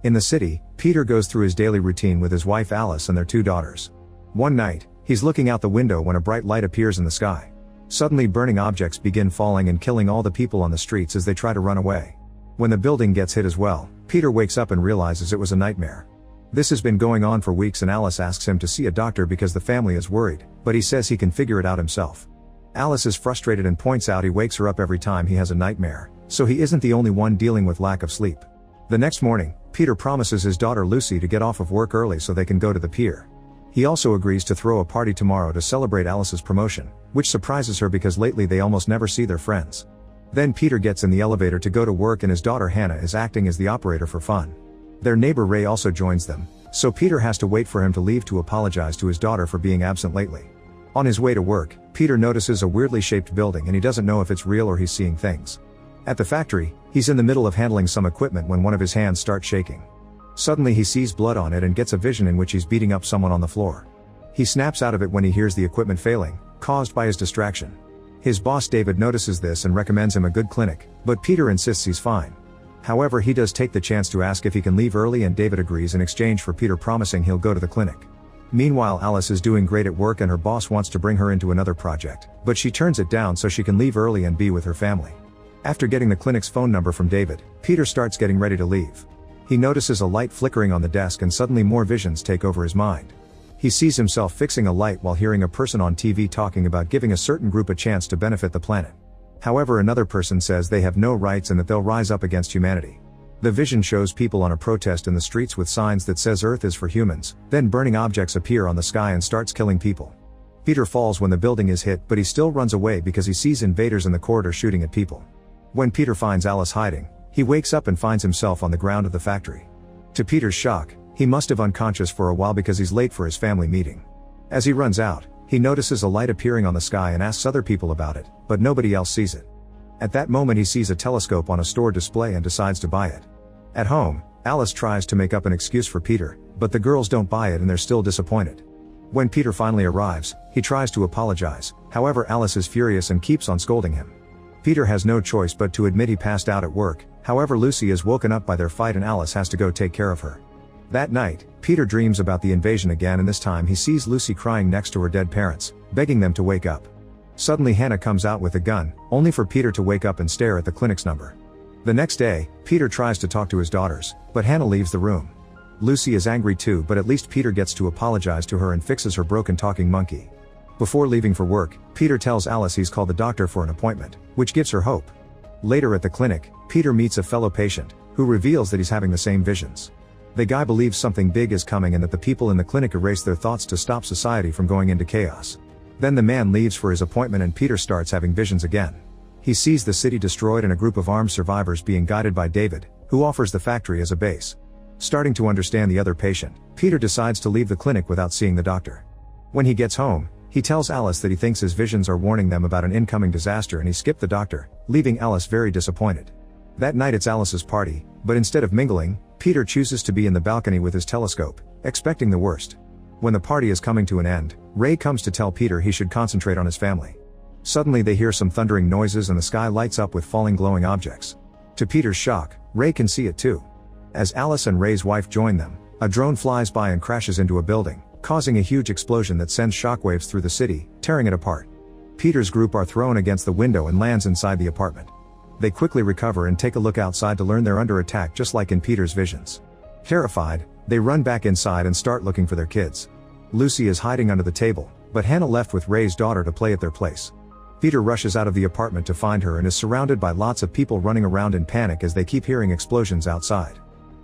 In the city, Peter goes through his daily routine with his wife Alice and their 2 daughters. One night, he's looking out the window when a bright light appears in the sky. Suddenly burning objects begin falling and killing all the people on the streets as they try to run away. When the building gets hit as well, Peter wakes up and realizes it was a nightmare. This has been going on for weeks and Alice asks him to see a doctor because the family is worried, but he says he can figure it out himself. Alice is frustrated and points out he wakes her up every time he has a nightmare, so he isn't the only one dealing with lack of sleep. The next morning, Peter promises his daughter Lucy to get off of work early so they can go to the pier. He also agrees to throw a party tomorrow to celebrate Alice's promotion, which surprises her because lately they almost never see their friends. Then Peter gets in the elevator to go to work and his daughter Hannah is acting as the operator for fun. Their neighbor Ray also joins them, so Peter has to wait for him to leave to apologize to his daughter for being absent lately. On his way to work, Peter notices a weirdly shaped building and he doesn't know if it's real or he's seeing things. At the factory, he's in the middle of handling some equipment when one of his hands starts shaking. Suddenly he sees blood on it and gets a vision in which he's beating up someone on the floor. He snaps out of it when he hears the equipment failing, caused by his distraction. His boss David notices this and recommends him a good clinic, but Peter insists he's fine. However, he does take the chance to ask if he can leave early and David agrees in exchange for Peter promising he'll go to the clinic. Meanwhile, Alice is doing great at work and her boss wants to bring her into another project, but she turns it down so she can leave early and be with her family. After getting the clinic's phone number from David, Peter starts getting ready to leave. He notices a light flickering on the desk and suddenly more visions take over his mind. He sees himself fixing a light while hearing a person on TV talking about giving a certain group a chance to benefit the planet. However, another person says they have no rights and that they'll rise up against humanity. The vision shows people on a protest in the streets with signs that says Earth is for humans, then burning objects appear on the sky and starts killing people. Peter falls when the building is hit, but he still runs away because he sees invaders in the corridor shooting at people. When Peter finds Alice hiding, he wakes up and finds himself on the ground of the factory. To Peter's shock, he must have unconscious for a while because he's late for his family meeting. As he runs out, he notices a light appearing on the sky and asks other people about it, but nobody else sees it. At that moment he sees a telescope on a store display and decides to buy it. At home, Alice tries to make up an excuse for Peter, but the girls don't buy it and they're still disappointed. When Peter finally arrives, he tries to apologize, however Alice is furious and keeps on scolding him. Peter has no choice but to admit he passed out at work, however Lucy is woken up by their fight and Alice has to go take care of her. That night, Peter dreams about the invasion again and this time he sees Lucy crying next to her dead parents, begging them to wake up. Suddenly Hannah comes out with a gun, only for Peter to wake up and stare at the clinic's number. The next day, Peter tries to talk to his daughters, but Hannah leaves the room. Lucy is angry too, but at least Peter gets to apologize to her and fixes her broken talking monkey. Before leaving for work, Peter tells Alice he's called the doctor for an appointment, which gives her hope. Later at the clinic, Peter meets a fellow patient, who reveals that he's having the same visions. The guy believes something big is coming and that the people in the clinic erase their thoughts to stop society from going into chaos. Then the man leaves for his appointment and Peter starts having visions again. He sees the city destroyed and a group of armed survivors being guided by David, who offers the factory as a base. Starting to understand the other patient, Peter decides to leave the clinic without seeing the doctor. When he gets home, he tells Alice that he thinks his visions are warning them about an incoming disaster and he skipped the doctor, leaving Alice very disappointed. That night it's Alice's party, but instead of mingling, Peter chooses to be in the balcony with his telescope, expecting the worst. When the party is coming to an end, Ray comes to tell Peter he should concentrate on his family. Suddenly they hear some thundering noises and the sky lights up with falling glowing objects. To Peter's shock, Ray can see it too. As Alice and Ray's wife join them, a drone flies by and crashes into a building, causing a huge explosion that sends shockwaves through the city, tearing it apart. Peter's group are thrown against the window and lands inside the apartment. They quickly recover and take a look outside to learn they're under attack just like in Peter's visions. Terrified, they run back inside and start looking for their kids. Lucy is hiding under the table, but Hannah left with Ray's daughter to play at their place. Peter rushes out of the apartment to find her and is surrounded by lots of people running around in panic as they keep hearing explosions outside.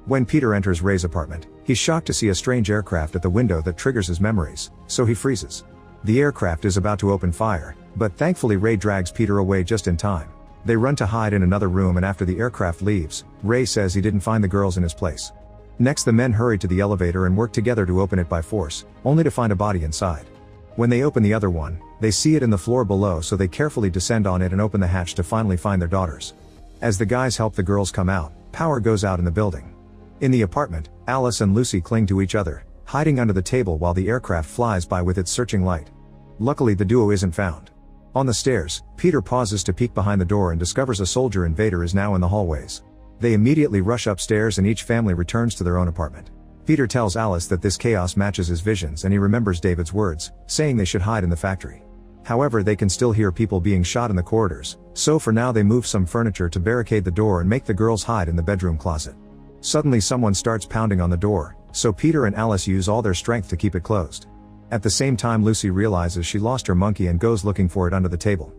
When Peter enters Ray's apartment, he's shocked to see a strange aircraft at the window that triggers his memories, so he freezes. The aircraft is about to open fire, but thankfully Ray drags Peter away just in time. They run to hide in another room and after the aircraft leaves, Ray says he didn't find the girls in his place. Next the men hurry to the elevator and work together to open it by force, only to find a body inside. When they open the other one, they see it in the floor below so they carefully descend on it and open the hatch to finally find their daughters. As the guys help the girls come out, power goes out in the building. In the apartment, Alice and Lucy cling to each other, hiding under the table while the aircraft flies by with its searching light. Luckily the duo isn't found. On the stairs, Peter pauses to peek behind the door and discovers a soldier invader is now in the hallways. They immediately rush upstairs and each family returns to their own apartment. Peter tells Alice that this chaos matches his visions and he remembers David's words, saying they should hide in the factory. However, they can still hear people being shot in the corridors, so for now they move some furniture to barricade the door and make the girls hide in the bedroom closet. Suddenly someone starts pounding on the door, so Peter and Alice use all their strength to keep it closed. At the same time, Lucy realizes she lost her monkey and goes looking for it under the table.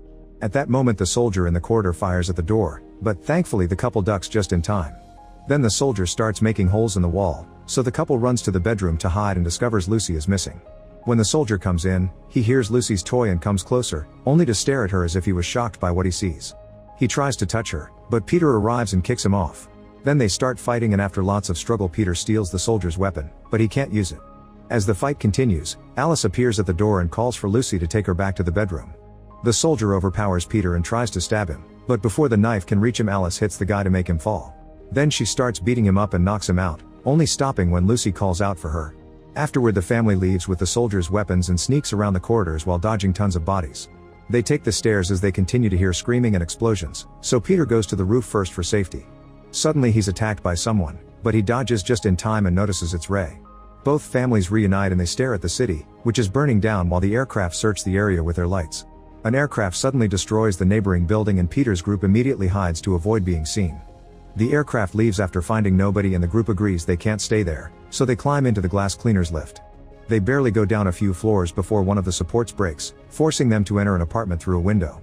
At that moment the soldier in the corridor fires at the door, but thankfully the couple ducks just in time. Then the soldier starts making holes in the wall, so the couple runs to the bedroom to hide and discovers Lucy is missing. When the soldier comes in, he hears Lucy's toy and comes closer, only to stare at her as if he was shocked by what he sees. He tries to touch her, but Peter arrives and kicks him off. Then they start fighting and after lots of struggle Peter steals the soldier's weapon, but he can't use it. As the fight continues, Alice appears at the door and calls for Lucy to take her back to the bedroom. The soldier overpowers Peter and tries to stab him, but before the knife can reach him Alice hits the guy to make him fall. Then she starts beating him up and knocks him out, only stopping when Lucy calls out for her. Afterward the family leaves with the soldier's weapons and sneaks around the corridors while dodging tons of bodies. They take the stairs as they continue to hear screaming and explosions, so Peter goes to the roof first for safety. Suddenly he's attacked by someone, but he dodges just in time and notices it's Ray. Both families reunite and they stare at the city, which is burning down while the aircraft search the area with their lights. An aircraft suddenly destroys the neighboring building and Peter's group immediately hides to avoid being seen. The aircraft leaves after finding nobody and the group agrees they can't stay there, so they climb into the glass cleaner's lift. They barely go down a few floors before one of the supports breaks, forcing them to enter an apartment through a window.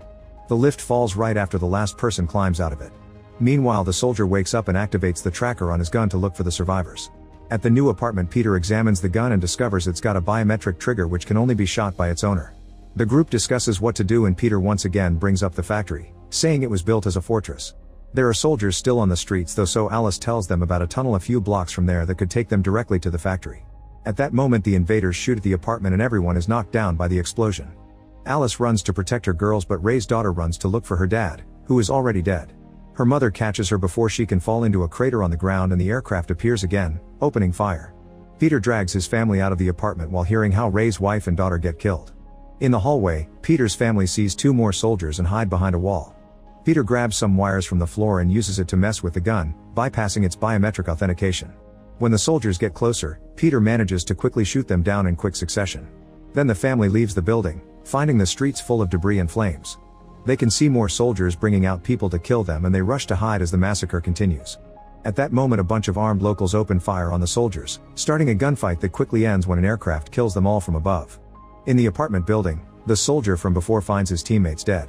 The lift falls right after the last person climbs out of it. Meanwhile the soldier wakes up and activates the tracker on his gun to look for the survivors. At the new apartment Peter examines the gun and discovers it's got a biometric trigger which can only be shot by its owner. The group discusses what to do and Peter once again brings up the factory, saying it was built as a fortress. There are soldiers still on the streets though, so Alice tells them about a tunnel a few blocks from there that could take them directly to the factory. At that moment the invaders shoot at the apartment and everyone is knocked down by the explosion. Alice runs to protect her girls but Ray's daughter runs to look for her dad, who is already dead. Her mother catches her before she can fall into a crater on the ground and the aircraft appears again, opening fire. Peter drags his family out of the apartment while hearing how Ray's wife and daughter get killed. In the hallway, Peter's family sees two more soldiers and hide behind a wall. Peter grabs some wires from the floor and uses it to mess with the gun, bypassing its biometric authentication. When the soldiers get closer, Peter manages to quickly shoot them down in quick succession. Then the family leaves the building, finding the streets full of debris and flames. They can see more soldiers bringing out people to kill them and they rush to hide as the massacre continues. At that moment a bunch of armed locals open fire on the soldiers, starting a gunfight that quickly ends when an aircraft kills them all from above. In the apartment building, the soldier from before finds his teammates dead.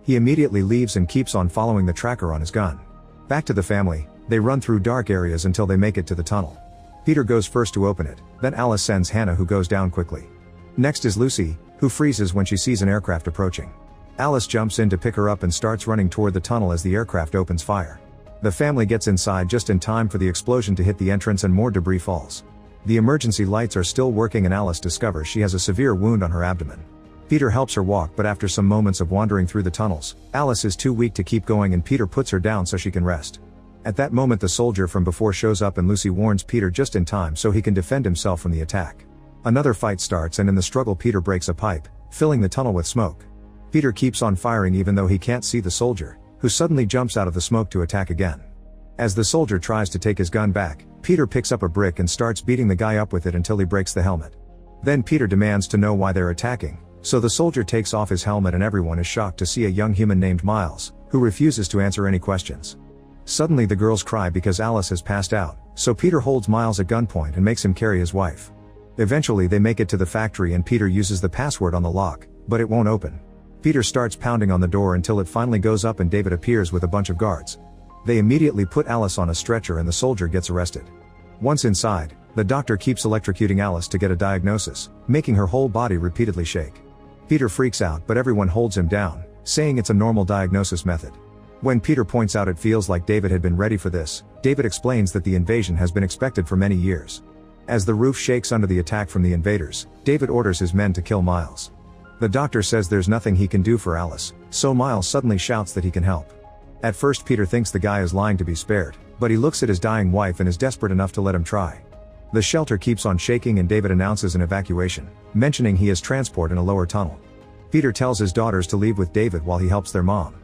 He immediately leaves and keeps on following the tracker on his gun. Back to the family, they run through dark areas until they make it to the tunnel. Peter goes first to open it, then Alice sends Hannah who goes down quickly. Next is Lucy, who freezes when she sees an aircraft approaching. Alice jumps in to pick her up and starts running toward the tunnel as the aircraft opens fire. The family gets inside just in time for the explosion to hit the entrance and more debris falls. The emergency lights are still working and Alice discovers she has a severe wound on her abdomen. Peter helps her walk but after some moments of wandering through the tunnels, Alice is too weak to keep going and Peter puts her down so she can rest. At that moment the soldier from before shows up and Lucy warns Peter just in time so he can defend himself from the attack. Another fight starts and in the struggle Peter breaks a pipe, filling the tunnel with smoke. Peter keeps on firing even though he can't see the soldier, who suddenly jumps out of the smoke to attack again. As the soldier tries to take his gun back, Peter picks up a brick and starts beating the guy up with it until he breaks the helmet. Then Peter demands to know why they're attacking, so the soldier takes off his helmet and everyone is shocked to see a young human named Miles, who refuses to answer any questions. Suddenly the girls cry because Alice has passed out, so Peter holds Miles at gunpoint and makes him carry his wife. Eventually they make it to the factory and Peter uses the password on the lock, but it won't open. Peter starts pounding on the door until it finally goes up and David appears with a bunch of guards. They immediately put Alice on a stretcher and the soldier gets arrested. Once inside, the doctor keeps electrocuting Alice to get a diagnosis, making her whole body repeatedly shake. Peter freaks out but everyone holds him down, saying it's a normal diagnosis method. When Peter points out it feels like David had been ready for this, David explains that the invasion has been expected for many years. As the roof shakes under the attack from the invaders, David orders his men to kill Miles. The doctor says there's nothing he can do for Alice, so Miles suddenly shouts that he can help. At first Peter thinks the guy is lying to be spared, but he looks at his dying wife and is desperate enough to let him try. The shelter keeps on shaking and David announces an evacuation, mentioning he has transport in a lower tunnel. Peter tells his daughters to leave with David while he helps their mom.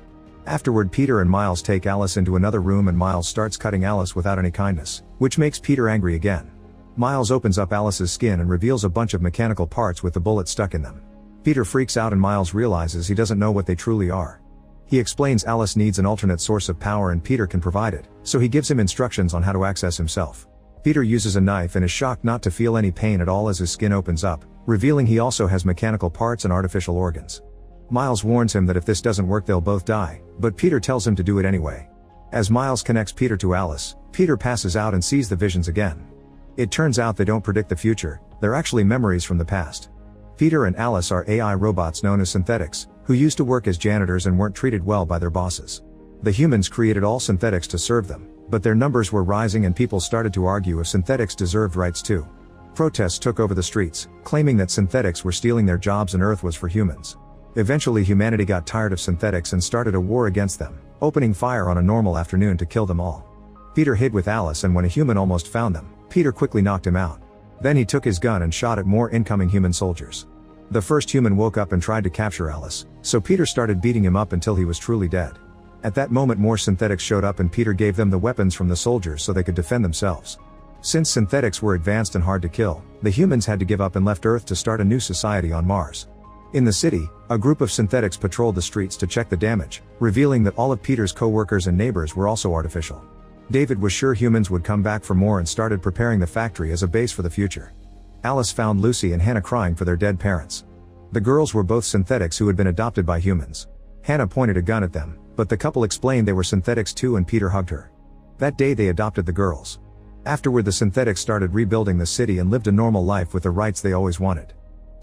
Afterward, Peter and Miles take Alice into another room and Miles starts cutting Alice without any kindness, which makes Peter angry again. Miles opens up Alice's skin and reveals a bunch of mechanical parts with the bullet stuck in them. Peter freaks out and Miles realizes he doesn't know what they truly are. He explains Alice needs an alternate source of power and Peter can provide it, so he gives him instructions on how to access himself. Peter uses a knife and is shocked not to feel any pain at all as his skin opens up, revealing he also has mechanical parts and artificial organs. Miles warns him that if this doesn't work they'll both die, but Peter tells him to do it anyway. As Miles connects Peter to Alice, Peter passes out and sees the visions again. It turns out they don't predict the future, they're actually memories from the past. Peter and Alice are AI robots known as synthetics, who used to work as janitors and weren't treated well by their bosses. The humans created all synthetics to serve them, but their numbers were rising and people started to argue if synthetics deserved rights too. Protests took over the streets, claiming that synthetics were stealing their jobs and Earth was for humans. Eventually humanity got tired of synthetics and started a war against them, opening fire on a normal afternoon to kill them all. Peter hid with Alice and when a human almost found them, Peter quickly knocked him out. Then he took his gun and shot at more incoming human soldiers. The first human woke up and tried to capture Alice, so Peter started beating him up until he was truly dead. At that moment more synthetics showed up and Peter gave them the weapons from the soldiers so they could defend themselves. Since synthetics were advanced and hard to kill, the humans had to give up and left Earth to start a new society on Mars. In the city, a group of synthetics patrolled the streets to check the damage, revealing that all of Peter's co-workers and neighbors were also artificial. David was sure humans would come back for more and started preparing the factory as a base for the future. Alice found Lucy and Hannah crying for their dead parents. The girls were both synthetics who had been adopted by humans. Hannah pointed a gun at them, but the couple explained they were synthetics too and Peter hugged her. That day they adopted the girls. Afterward the synthetics started rebuilding the city and lived a normal life with the rights they always wanted.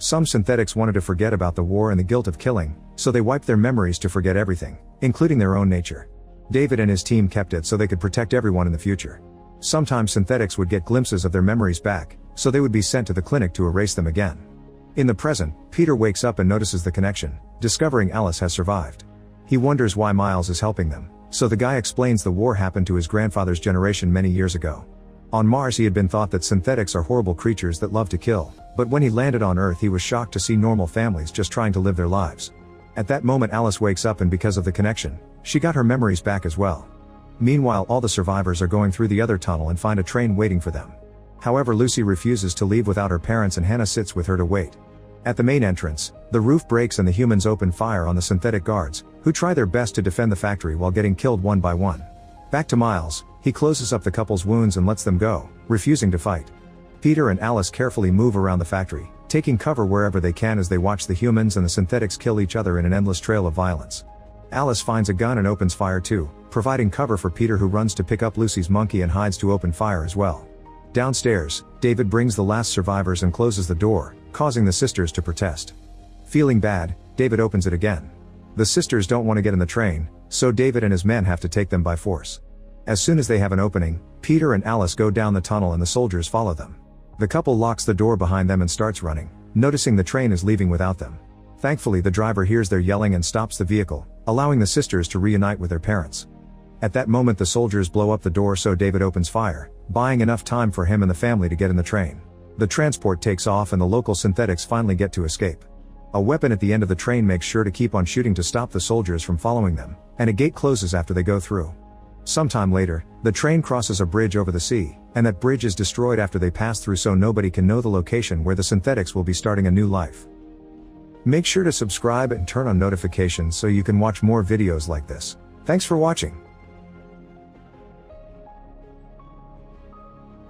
Some synthetics wanted to forget about the war and the guilt of killing, so they wiped their memories to forget everything, including their own nature. David and his team kept it so they could protect everyone in the future. Sometimes synthetics would get glimpses of their memories back, so they would be sent to the clinic to erase them again. In the present, Peter wakes up and notices the connection, discovering Alice has survived. He wonders why Miles is helping them, so the guy explains the war happened to his grandfather's generation many years ago. On Mars he had been thought that synthetics are horrible creatures that love to kill, but when he landed on Earth he was shocked to see normal families just trying to live their lives. At that moment Alice wakes up and because of the connection, she got her memories back as well. Meanwhile all the survivors are going through the other tunnel and find a train waiting for them. However Lucy refuses to leave without her parents and Hannah sits with her to wait. At the main entrance, the roof breaks and the humans open fire on the synthetic guards, who try their best to defend the factory while getting killed one by one. Back to Miles, he closes up the couple's wounds and lets them go, refusing to fight. Peter and Alice carefully move around the factory, taking cover wherever they can as they watch the humans and the synthetics kill each other in an endless trail of violence. Alice finds a gun and opens fire too, providing cover for Peter who runs to pick up Lucy's monkey and hides to open fire as well. Downstairs, David brings the last survivors and closes the door, causing the sisters to protest. Feeling bad, David opens it again. The sisters don't want to get in the train, so David and his men have to take them by force. As soon as they have an opening, Peter and Alice go down the tunnel and the soldiers follow them. The couple locks the door behind them and starts running, noticing the train is leaving without them. Thankfully the driver hears their yelling and stops the vehicle, allowing the sisters to reunite with their parents. At that moment the soldiers blow up the door so David opens fire, buying enough time for him and the family to get in the train. The transport takes off and the local synthetics finally get to escape. A weapon at the end of the train makes sure to keep on shooting to stop the soldiers from following them, and a gate closes after they go through. Sometime later, the train crosses a bridge over the sea, and that bridge is destroyed after they pass through so nobody can know the location where the synthetics will be starting a new life. Make sure to subscribe and turn on notifications so you can watch more videos like this. Thanks for watching.